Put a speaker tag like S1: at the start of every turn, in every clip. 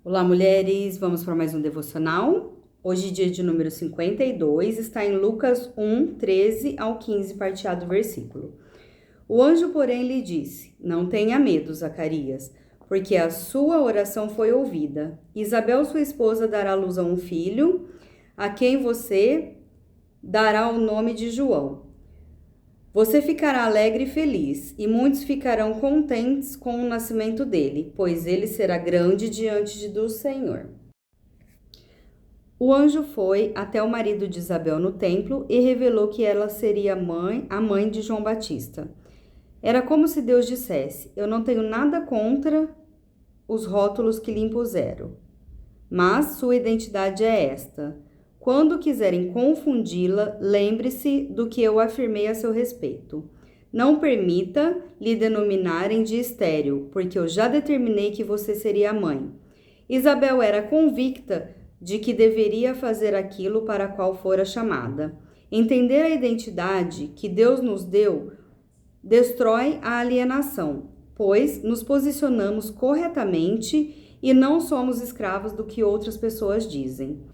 S1: Olá, mulheres! Vamos para mais um devocional. Hoje, dia de número 52, está em Lucas 1, 13 ao 15, parte A do versículo. O anjo, porém, lhe disse: Não tenha medo, Zacarias, porque a sua oração foi ouvida. Isabel, sua esposa, dará à luz a um filho, a quem você dará o nome de João. Você ficará alegre e feliz, e muitos ficarão contentes com o nascimento dele, pois ele será grande diante do Senhor. O anjo foi até o marido de Isabel no templo e revelou que ela seria a mãe de João Batista. Era como se Deus dissesse: Eu não tenho nada contra os rótulos que lhe impuseram, mas sua identidade é esta. Quando quiserem confundi-la, lembre-se do que eu afirmei a seu respeito. Não permita lhe denominarem de estéril, porque eu já determinei que você seria a mãe. Isabel era convicta de que deveria fazer aquilo para a qual fora chamada. Entender a identidade que Deus nos deu destrói a alienação, pois nos posicionamos corretamente e não somos escravos do que outras pessoas dizem.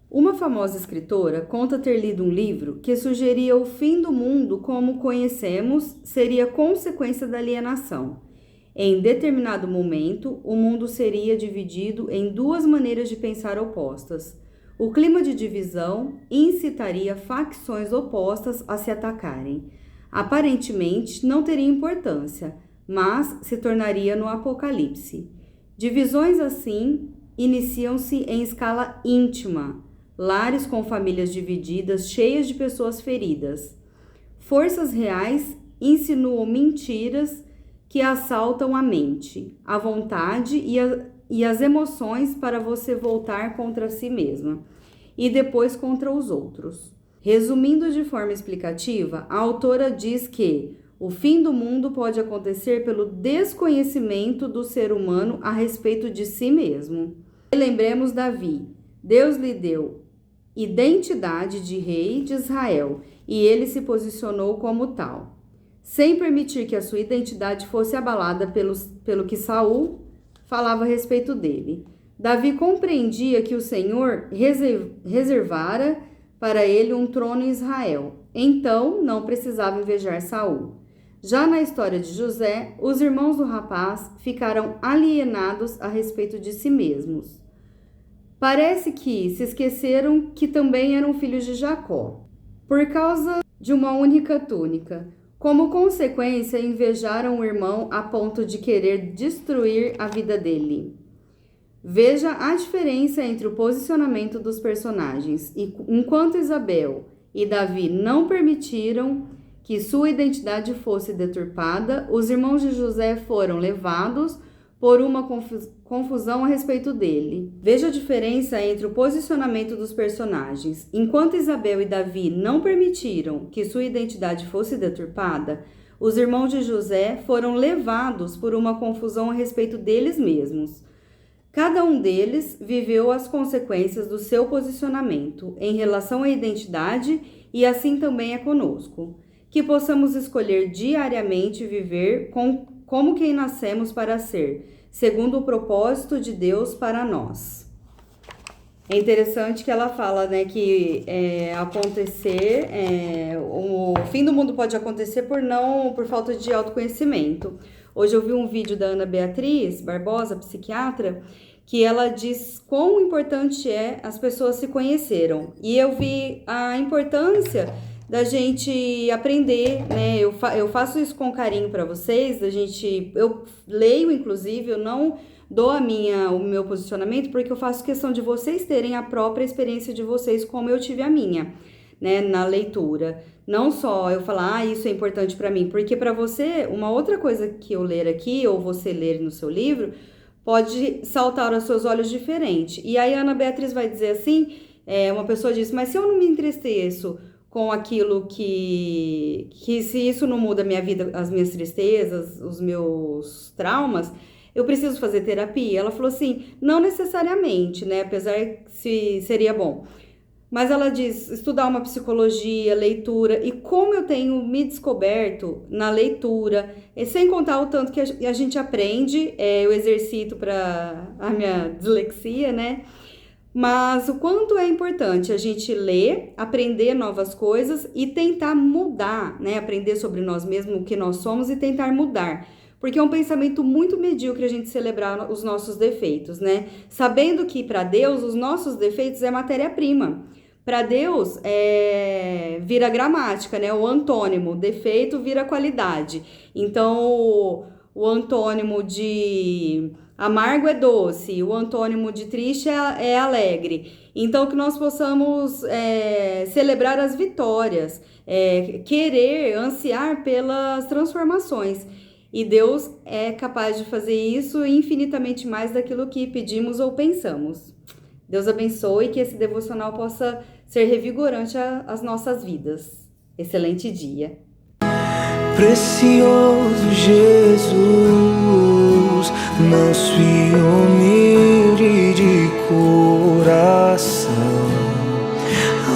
S1: Uma famosa escritora conta ter lido um livro que sugeria o fim do mundo como conhecemos seria consequência da alienação. Em determinado momento, o mundo seria dividido em duas maneiras de pensar opostas. O clima de divisão incitaria facções opostas a se atacarem. Aparentemente, não teria importância, mas se tornaria no Apocalipse. Divisões assim iniciam-se em escala íntima. Lares com famílias divididas, cheias de pessoas feridas. Forças reais insinuam mentiras que assaltam a mente, a vontade e as emoções para você voltar contra si mesma e depois contra os outros. Resumindo de forma explicativa, a autora diz que o fim do mundo pode acontecer pelo desconhecimento do ser humano a respeito de si mesmo. E lembremos Davi. Deus lhe deu identidade de rei de Israel e ele se posicionou como tal, sem permitir que a sua identidade fosse abalada pelo que Saul falava a respeito dele. Davi compreendia que o Senhor reservara para ele um trono em Israel, então não precisava invejar Saul. Já na história de José, os irmãos do rapaz ficaram alienados a respeito de si mesmos. Parece que se esqueceram que também eram filhos de Jacó, por causa de uma única túnica. Como consequência, invejaram o irmão a ponto de querer destruir a vida dele. Veja a diferença entre o posicionamento dos personagens. Enquanto Isabel e Davi não permitiram que sua identidade fosse deturpada, os irmãos de José foram levados por uma confusão a respeito dele. Veja a diferença entre o posicionamento dos personagens. Enquanto Isabel e Davi não permitiram que sua identidade fosse deturpada, os irmãos de José foram levados por uma confusão a respeito deles mesmos. Cada um deles viveu as consequências do seu posicionamento em relação à identidade e assim também é conosco. Que possamos escolher diariamente viver como quem nascemos para ser, segundo o propósito de Deus para nós. É interessante que ela fala, né, que o fim do mundo pode acontecer por falta de autoconhecimento. Hoje eu vi um vídeo da Ana Beatriz Barbosa, psiquiatra, que ela diz quão importante é as pessoas se conheceram. E eu vi a importância da gente aprender, né? Eu faço isso com carinho para vocês, eu leio, inclusive, eu não dou o meu posicionamento, porque eu faço questão de vocês terem a própria experiência de vocês, como eu tive a minha, né, na leitura. Não só eu falar, isso é importante para mim, porque para você, uma outra coisa que eu ler aqui, ou você ler no seu livro, pode saltar aos seus olhos diferente. E aí a Ana Beatriz vai dizer assim, uma pessoa disse, mas se eu não me entristeço com aquilo que se isso não muda a minha vida, as minhas tristezas, os meus traumas, eu preciso fazer terapia? Ela falou assim, não necessariamente, né? Apesar que seria bom. Mas ela diz estudar uma psicologia, leitura, e como eu tenho me descoberto na leitura, e sem contar o tanto que a gente aprende, eu exercito para a minha dislexia, né? Mas o quanto é importante a gente ler, aprender novas coisas e tentar mudar, né? Aprender sobre nós mesmos, o que nós somos e tentar mudar. Porque é um pensamento muito medíocre a gente celebrar os nossos defeitos, né? Sabendo que para Deus os nossos defeitos é matéria-prima. Para Deus vira gramática, né? O antônimo, defeito vira qualidade. Então, o antônimo de amargo é doce, o antônimo de triste é alegre. Então, que nós possamos celebrar as vitórias, querer, ansiar pelas transformações. E Deus é capaz de fazer isso infinitamente mais daquilo que pedimos ou pensamos. Deus abençoe e que esse devocional possa ser revigorante às nossas vidas. Excelente dia.
S2: Precioso Jesus, manso e humilde de coração,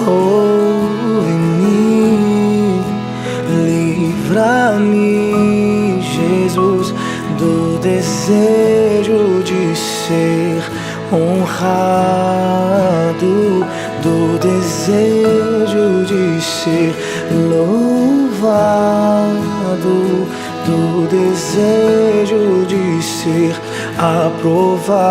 S2: ouve-me, livra-me, Jesus, do desejo de ser honrado, do desejo de ser louvado, do desejo de ser aprovado.